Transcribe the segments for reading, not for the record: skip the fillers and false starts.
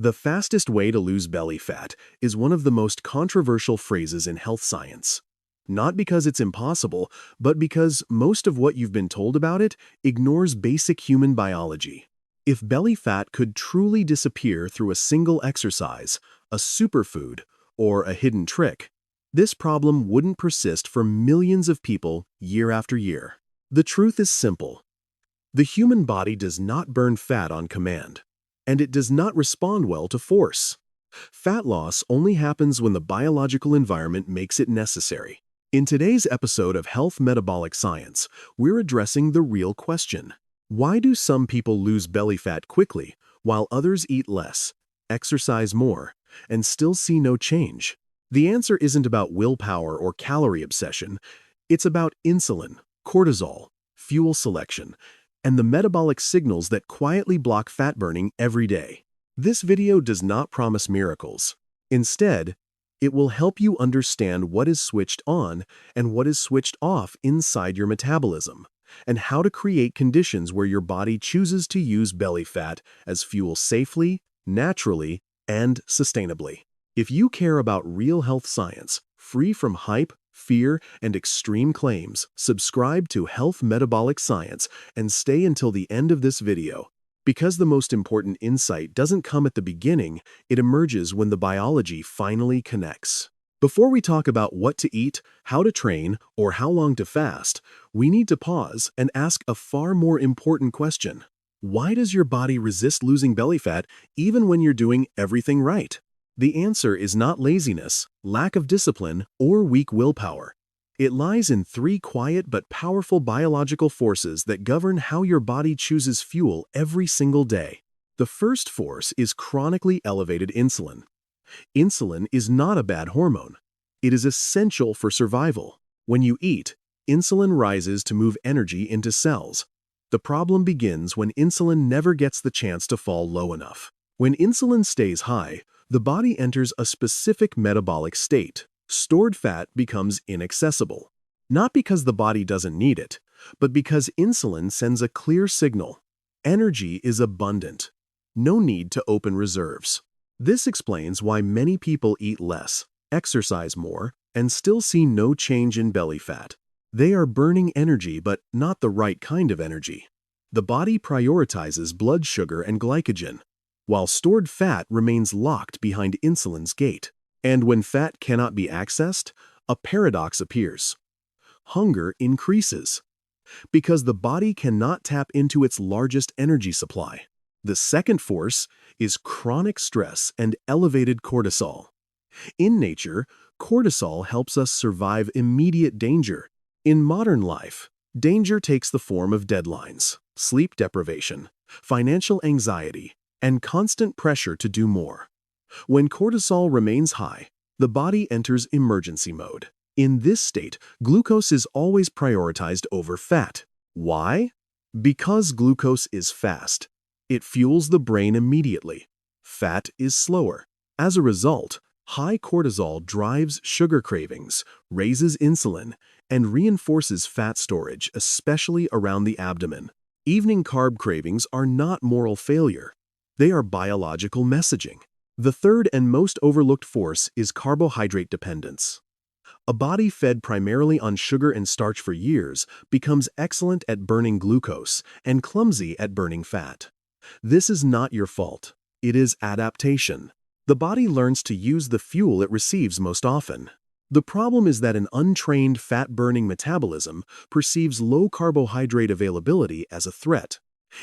The fastest way to lose belly fat is one of the most controversial phrases in health science. Not because it's impossible, but because most of what you've been told about it ignores basic human biology. If belly fat could truly disappear through a single exercise, a superfood, or a hidden trick, this problem wouldn't persist for millions of people year after year. The truth is simple. The human body does not burn fat on command, and it does not respond well to force. Fat loss only happens when the biological environment makes it necessary. In today's episode of Health Metabolic Science, we're addressing the real question. Why do some people lose belly fat quickly, while others eat less, exercise more, and still see no change? The answer isn't about willpower or calorie obsession. It's about insulin, cortisol, fuel selection, and the metabolic signals that quietly block fat burning every day. This video does not promise miracles. Instead, it will help you understand what is switched on and what is switched off inside your metabolism, and how to create conditions where your body chooses to use belly fat as fuel safely, naturally, and sustainably. If you care about real health science, free from hype, fear, and extreme claims, subscribe to Health Metabolic Science and stay until the end of this video. Because the most important insight doesn't come at the beginning, it emerges when the biology finally connects. Before we talk about what to eat, how to train, or how long to fast, we need to pause and ask a far more important question. Why does your body resist losing belly fat even when you're doing everything right? The answer is not laziness, lack of discipline, or weak willpower. It lies in three quiet but powerful biological forces that govern how your body chooses fuel every single day. The first force is chronically elevated insulin. Insulin is not a bad hormone. It is essential for survival. When you eat, insulin rises to move energy into cells. The problem begins when insulin never gets the chance to fall low enough. When insulin stays high, the body enters a specific metabolic state. Stored fat becomes inaccessible. Not because the body doesn't need it, but because insulin sends a clear signal. Energy is abundant. No need to open reserves. This explains why many people eat less, exercise more, and still see no change in belly fat. They are burning energy, but not the right kind of energy. The body prioritizes blood sugar and glycogen, while stored fat remains locked behind insulin's gate. And when fat cannot be accessed, a paradox appears. Hunger increases, because the body cannot tap into its largest energy supply. The second force is chronic stress and elevated cortisol. In nature, cortisol helps us survive immediate danger. In modern life, danger takes the form of deadlines, sleep deprivation, financial anxiety, and constant pressure to do more. When cortisol remains high, the body enters emergency mode. In this state, glucose is always prioritized over fat. Why? Because glucose is fast. It fuels the brain immediately. Fat is slower. As a result, high cortisol drives sugar cravings, raises insulin, and reinforces fat storage, especially around the abdomen. Evening carb cravings are not moral failure. They are biological messaging. The third and most overlooked force is carbohydrate dependence. A body fed primarily on sugar and starch for years becomes excellent at burning glucose and clumsy at burning fat. This is not your fault. It is adaptation. The body learns to use the fuel it receives most often. The problem is that an untrained fat-burning metabolism perceives low carbohydrate availability as a threat.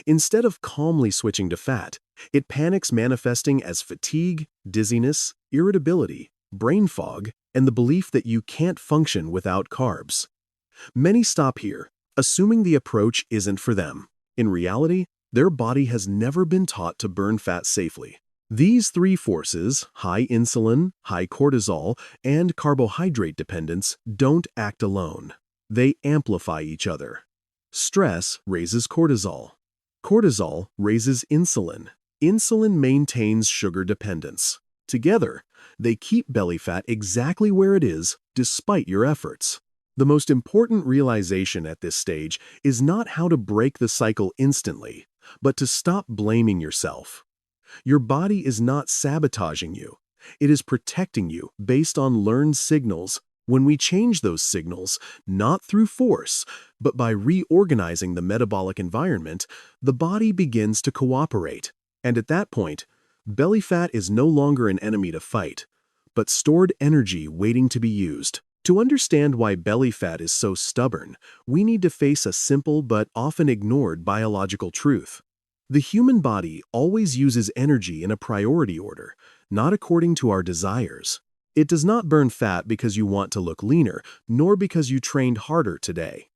Instead of calmly switching to fat, it panics, manifesting as fatigue, dizziness, irritability, brain fog, and the belief that you can't function without carbs. Many stop here, assuming the approach isn't for them. In reality, their body has never been taught to burn fat safely. These three forces, high insulin, high cortisol, and carbohydrate dependence, don't act alone. They amplify each other. Stress raises cortisol. Cortisol raises insulin. Insulin maintains sugar dependence. Together, they keep belly fat exactly where it is, despite your efforts. The most important realization at this stage is not how to break the cycle instantly, but to stop blaming yourself. Your body is not sabotaging you. It is protecting you based on learned signals. When we change those signals, not through force, but by reorganizing the metabolic environment, the body begins to cooperate. And at that point, belly fat is no longer an enemy to fight, but stored energy waiting to be used. To understand why belly fat is so stubborn, we need to face a simple but often ignored biological truth. The human body always uses energy in a priority order, not according to our desires. It does not burn fat because you want to look leaner, nor because you trained harder today.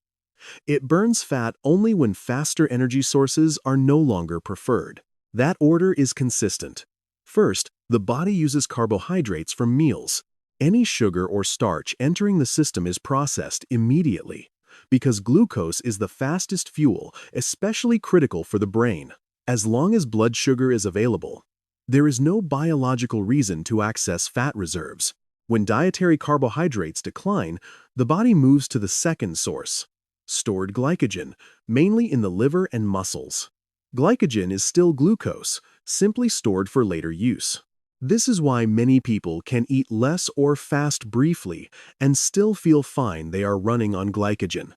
It burns fat only when faster energy sources are no longer preferred. That order is consistent. First, the body uses carbohydrates from meals. Any sugar or starch entering the system is processed immediately, because glucose is the fastest fuel, especially critical for the brain. As long as blood sugar is available, there is no biological reason to access fat reserves. When dietary carbohydrates decline, the body moves to the second source, stored glycogen, mainly in the liver and muscles. Glycogen is still glucose, simply stored for later use. This is why many people can eat less or fast briefly and still feel fine they are running on glycogen.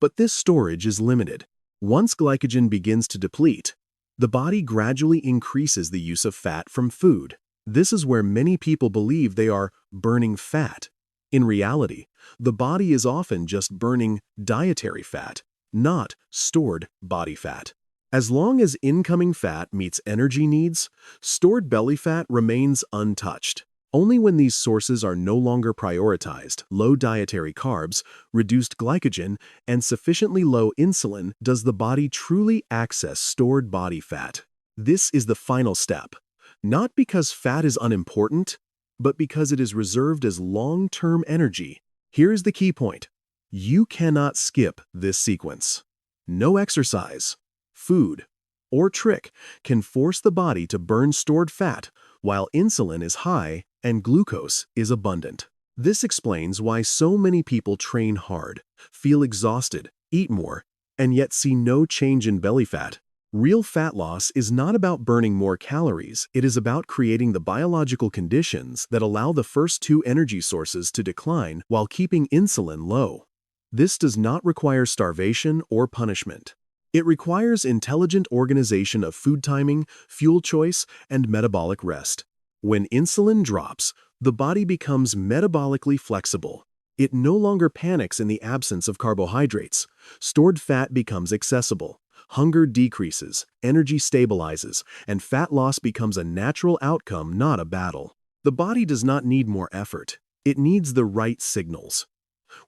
But this storage is limited. Once glycogen begins to deplete, the body gradually increases the use of fat from food. This is where many people believe they are burning fat. In reality, the body is often just burning dietary fat, not stored body fat. As long as incoming fat meets energy needs, stored belly fat remains untouched. Only when these sources are no longer prioritized, low dietary carbs, reduced glycogen, and sufficiently low insulin, does the body truly access stored body fat. This is the final step, not because fat is unimportant, but because it is reserved as long-term energy. Here's the key point. You cannot skip this sequence. No exercise, food, or trick can force the body to burn stored fat while insulin is high and glucose is abundant. This explains why so many people train hard, feel exhausted, eat more, and yet see no change in belly fat. Real fat loss is not about burning more calories, it is about creating the biological conditions that allow the first two energy sources to decline while keeping insulin low. This does not require starvation or punishment. It requires intelligent organization of food timing, fuel choice, and metabolic rest. When insulin drops, the body becomes metabolically flexible. It no longer panics in the absence of carbohydrates. Stored fat becomes accessible. Hunger decreases, energy stabilizes, and fat loss becomes a natural outcome, not a battle. The body does not need more effort. It needs the right signals.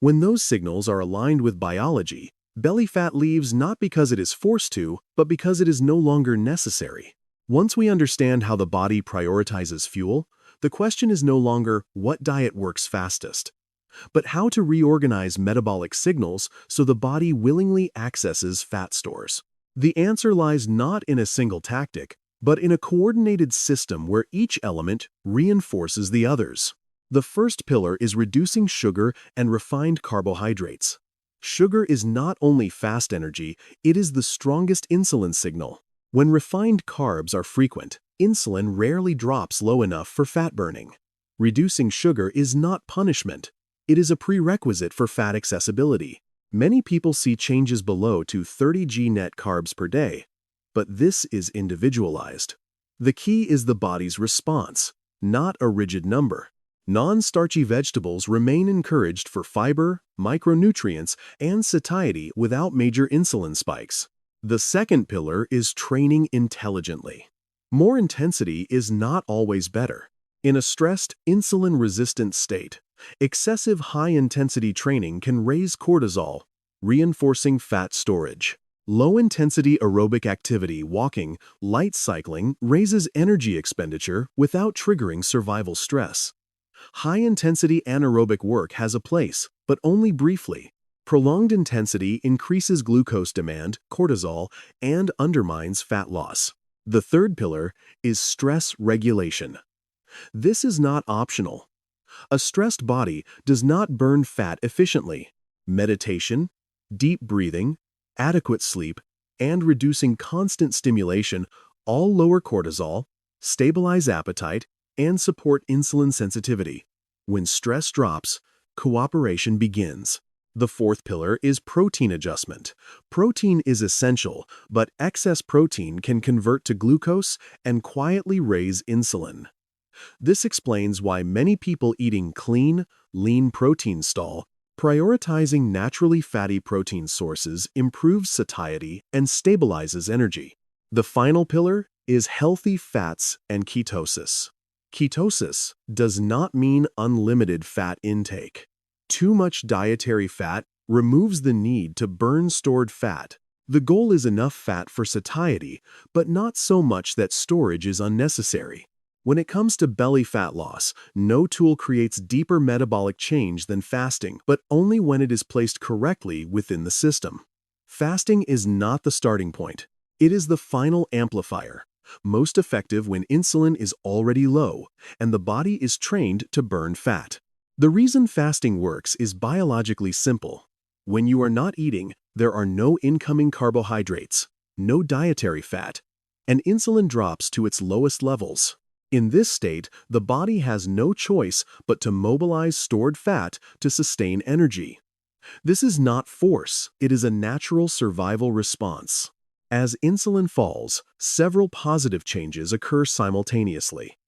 When those signals are aligned with biology, belly fat leaves not because it is forced to, but because it is no longer necessary. Once we understand how the body prioritizes fuel, the question is no longer what diet works fastest, but how to reorganize metabolic signals so the body willingly accesses fat stores. The answer lies not in a single tactic, but in a coordinated system where each element reinforces the others. The first pillar is reducing sugar and refined carbohydrates. Sugar is not only fast energy, it is the strongest insulin signal. When refined carbs are frequent, insulin rarely drops low enough for fat burning. Reducing sugar is not punishment. It is a prerequisite for fat accessibility. Many people see changes below to 30 g net carbs per day, but this is individualized. The key is the body's response, not a rigid number. Non-starchy vegetables remain encouraged for fiber, micronutrients, and satiety without major insulin spikes. The second pillar is training intelligently. More intensity is not always better. In a stressed, insulin-resistant state, excessive high-intensity training can raise cortisol, reinforcing fat storage. Low-intensity aerobic activity, walking, light cycling, raises energy expenditure without triggering survival stress. High-intensity anaerobic work has a place, but only briefly. Prolonged intensity increases glucose demand, cortisol, and undermines fat loss. The third pillar is stress regulation. This is not optional. A stressed body does not burn fat efficiently. Meditation, deep breathing, adequate sleep, and reducing constant stimulation All lower cortisol, stabilize appetite, and support insulin sensitivity. When stress drops, cooperation begins. The fourth pillar is protein adjustment. Protein is essential, but excess protein can convert to glucose and quietly raise insulin. This explains why many people eating clean, lean protein stall, prioritizing naturally fatty protein sources improves satiety and stabilizes energy. The final pillar is healthy fats and ketosis. Ketosis does not mean unlimited fat intake. Too much dietary fat removes the need to burn stored fat. The goal is enough fat for satiety, but not so much that storage is unnecessary. When it comes to belly fat loss, no tool creates deeper metabolic change than fasting, but only when it is placed correctly within the system. Fasting is not the starting point. It is the final amplifier, most effective when insulin is already low and the body is trained to burn fat. The reason fasting works is biologically simple. When you are not eating, there are no incoming carbohydrates, no dietary fat, and insulin drops to its lowest levels. In this state, the body has no choice but to mobilize stored fat to sustain energy. This is not force, it is a natural survival response. As insulin falls, several positive changes occur simultaneously.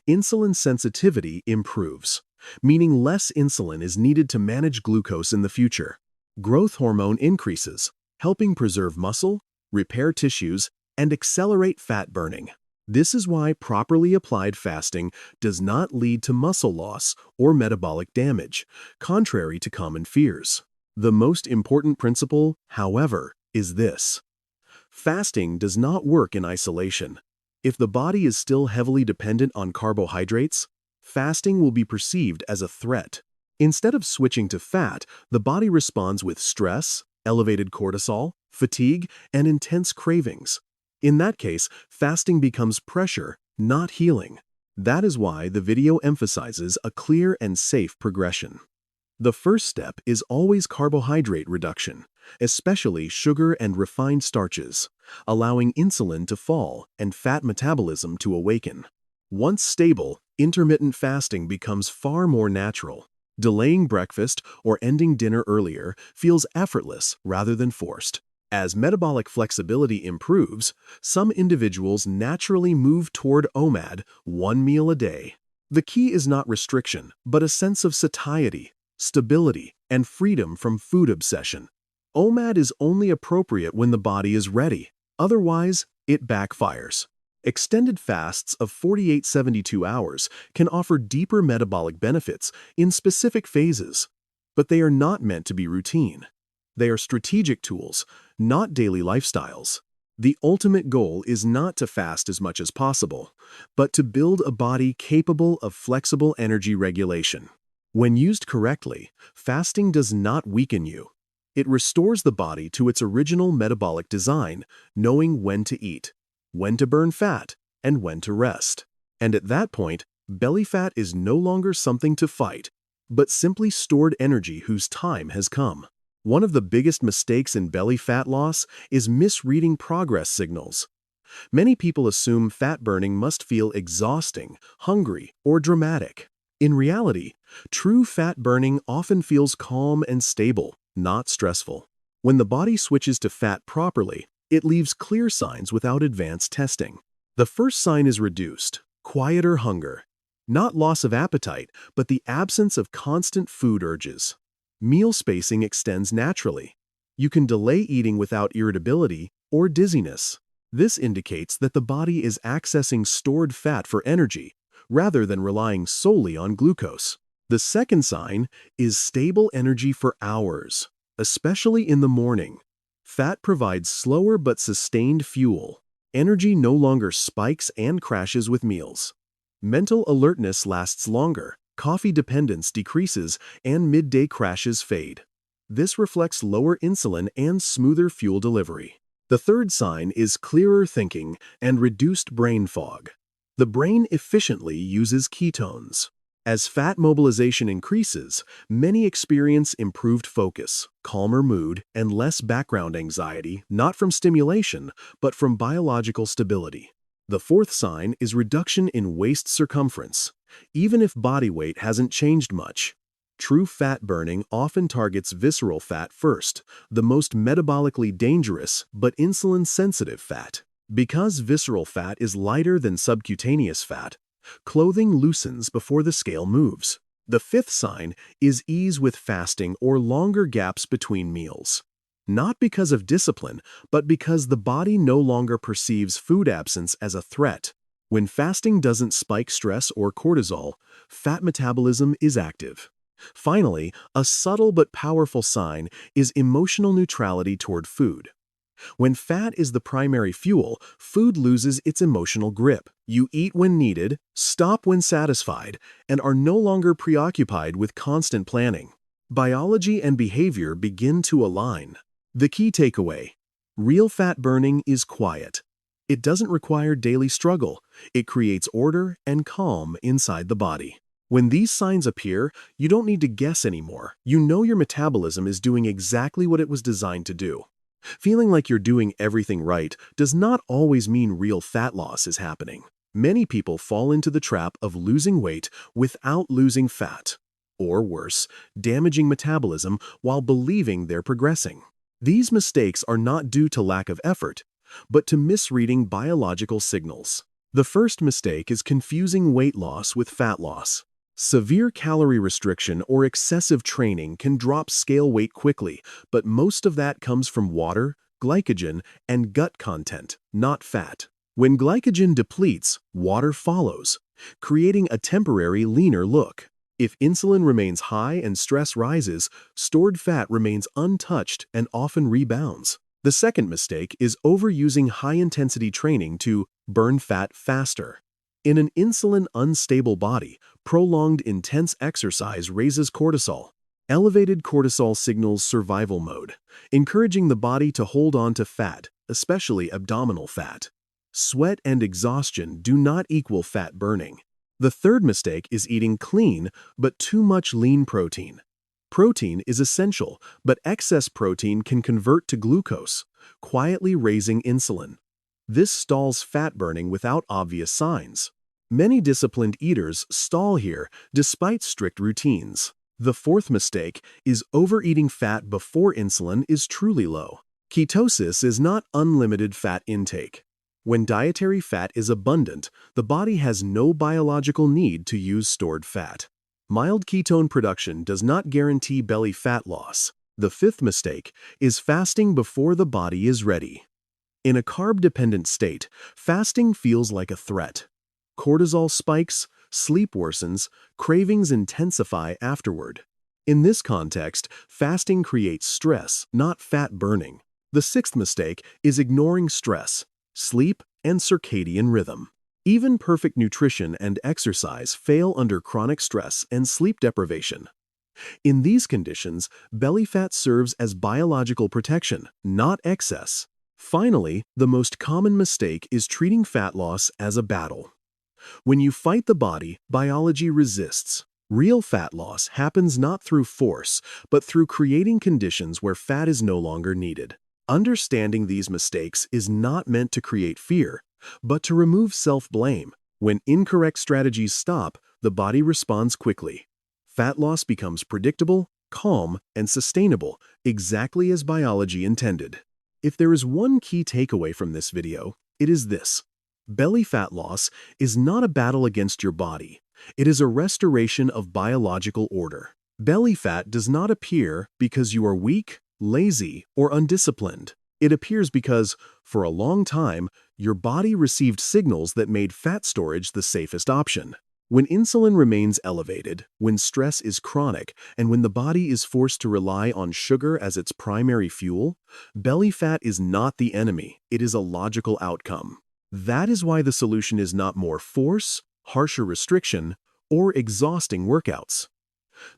Insulin sensitivity improves, meaning less insulin is needed to manage glucose in the future. Growth hormone increases, helping preserve muscle, repair tissues, and accelerate fat burning. This is why properly applied fasting does not lead to muscle loss or metabolic damage, contrary to common fears. The most important principle, however, is this. Fasting does not work in isolation. If the body is still heavily dependent on carbohydrates, fasting will be perceived as a threat. Instead of switching to fat, the body responds with stress, elevated cortisol, fatigue, and intense cravings. In that case, fasting becomes pressure, not healing. That is why the video emphasizes a clear and safe progression. The first step is always carbohydrate reduction, especially sugar and refined starches, allowing insulin to fall and fat metabolism to awaken. Once stable, intermittent fasting becomes far more natural. Delaying breakfast or ending dinner earlier feels effortless rather than forced. As metabolic flexibility improves, some individuals naturally move toward OMAD, one meal a day. The key is not restriction, but a sense of satiety, stability, and freedom from food obsession. OMAD is only appropriate when the body is ready. Otherwise, it backfires. Extended fasts of 48-72 hours can offer deeper metabolic benefits in specific phases, but they are not meant to be routine. They are strategic tools, not daily lifestyles. The ultimate goal is not to fast as much as possible, but to build a body capable of flexible energy regulation. When used correctly, fasting does not weaken you. It restores the body to its original metabolic design, knowing when to eat, when to burn fat, and when to rest. And at that point, belly fat is no longer something to fight, but simply stored energy whose time has come. One of the biggest mistakes in belly fat loss is misreading progress signals. Many people assume fat burning must feel exhausting, hungry, or dramatic. In reality, true fat burning often feels calm and stable, not stressful. When the body switches to fat properly, it leaves clear signs without advanced testing. The first sign is reduced, quieter hunger. Not loss of appetite, but the absence of constant food urges. Meal spacing extends naturally. You can delay eating without irritability or dizziness. This indicates that the body is accessing stored fat for energy, rather than relying solely on glucose. The second sign is stable energy for hours, especially in the morning. Fat provides slower but sustained fuel. Energy no longer spikes and crashes with meals. Mental alertness lasts longer. Coffee dependence decreases, and midday crashes fade. This reflects lower insulin and smoother fuel delivery. The third sign is clearer thinking and reduced brain fog. The brain efficiently uses ketones. As fat mobilization increases, many experience improved focus, calmer mood, and less background anxiety, not from stimulation, but from biological stability. The fourth sign is reduction in waist circumference, even if body weight hasn't changed much. True fat burning often targets visceral fat first, the most metabolically dangerous but insulin-sensitive fat. Because visceral fat is lighter than subcutaneous fat, clothing loosens before the scale moves. The fifth sign is ease with fasting or longer gaps between meals. Not because of discipline, but because the body no longer perceives food absence as a threat. When fasting doesn't spike stress or cortisol, fat metabolism is active. Finally, a subtle but powerful sign is emotional neutrality toward food. When fat is the primary fuel, food loses its emotional grip. You eat when needed, stop when satisfied, and are no longer preoccupied with constant planning. Biology and behavior begin to align. The key takeaway: real fat burning is quiet. It doesn't require daily struggle. It creates order and calm inside the body. When these signs appear, you don't need to guess anymore. You know your metabolism is doing exactly what it was designed to do. Feeling like you're doing everything right does not always mean real fat loss is happening. Many people fall into the trap of losing weight without losing fat, or worse, damaging metabolism while believing they're progressing. These mistakes are not due to lack of effort, but to misreading biological signals. The first mistake is confusing weight loss with fat loss. Severe calorie restriction or excessive training can drop scale weight quickly, but most of that comes from water, glycogen, and gut content, not fat. When glycogen depletes, water follows, creating a temporary leaner look. If insulin remains high and stress rises, stored fat remains untouched and often rebounds. The second mistake is overusing high-intensity training to burn fat faster. In an insulin-unstable body, prolonged intense exercise raises cortisol. Elevated cortisol signals survival mode, encouraging the body to hold on to fat, especially abdominal fat. Sweat and exhaustion do not equal fat burning. The third mistake is eating clean but too much lean protein. Protein is essential, but excess protein can convert to glucose, quietly raising insulin. This stalls fat burning without obvious signs. Many disciplined eaters stall here despite strict routines. The fourth mistake is overeating fat before insulin is truly low. Ketosis is not unlimited fat intake. When dietary fat is abundant, the body has no biological need to use stored fat. Mild ketone production does not guarantee belly fat loss. The fifth mistake is fasting before the body is ready. In a carb-dependent state, fasting feels like a threat. Cortisol spikes, sleep worsens, cravings intensify afterward. In this context, fasting creates stress, not fat burning. The sixth mistake is ignoring stress, sleep, and circadian rhythm. Even perfect nutrition and exercise fail under chronic stress and sleep deprivation. In these conditions, belly fat serves as biological protection, not excess. Finally, the most common mistake is treating fat loss as a battle. When you fight the body, biology resists. Real fat loss happens not through force, but through creating conditions where fat is no longer needed. Understanding these mistakes is not meant to create fear, but to remove self-blame. When incorrect strategies stop, the body responds quickly. Fat loss becomes predictable, calm, and sustainable, exactly as biology intended. If there is one key takeaway from this video, it is this: belly fat loss is not a battle against your body. It is a restoration of biological order. Belly fat does not appear because you are weak, lazy, or undisciplined. It appears because, for a long time, your body received signals that made fat storage the safest option. When insulin remains elevated, when stress is chronic, and when the body is forced to rely on sugar as its primary fuel, belly fat is not the enemy, it is a logical outcome. That is why the solution is not more force, harsher restriction, or exhausting workouts.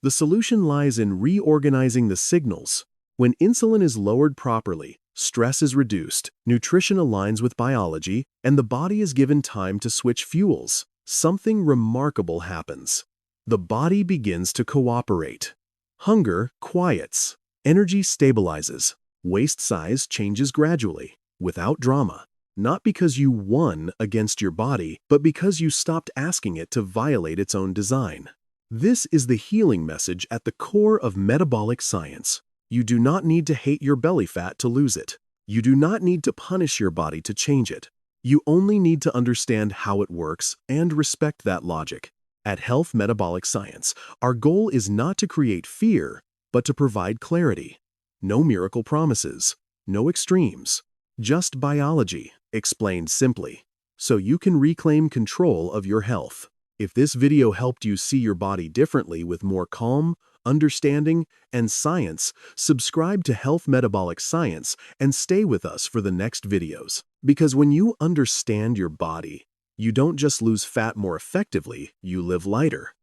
The solution lies in reorganizing the signals. When insulin is lowered properly, stress is reduced, nutrition aligns with biology, and the body is given time to switch fuels, something remarkable happens. the body begins to cooperate. Hunger quiets. Energy stabilizes. Waist size changes gradually, without drama. Not because you won against your body, but because you stopped asking it to violate its own design. This is the healing message at the core of metabolic science. You do not need to hate your belly fat to lose it. You do not need to punish your body to change it. You only need to understand how it works and respect that logic. At Health Metabolic Science, our goal is not to create fear, but to provide clarity. No miracle promises, no extremes, just biology, explained simply, so you can reclaim control of your health. If this video helped you see your body differently with more calm, understanding, and science, subscribe to Health Metabolic Science and stay with us for the next videos. Because when you understand your body, you don't just lose fat more effectively, you live lighter.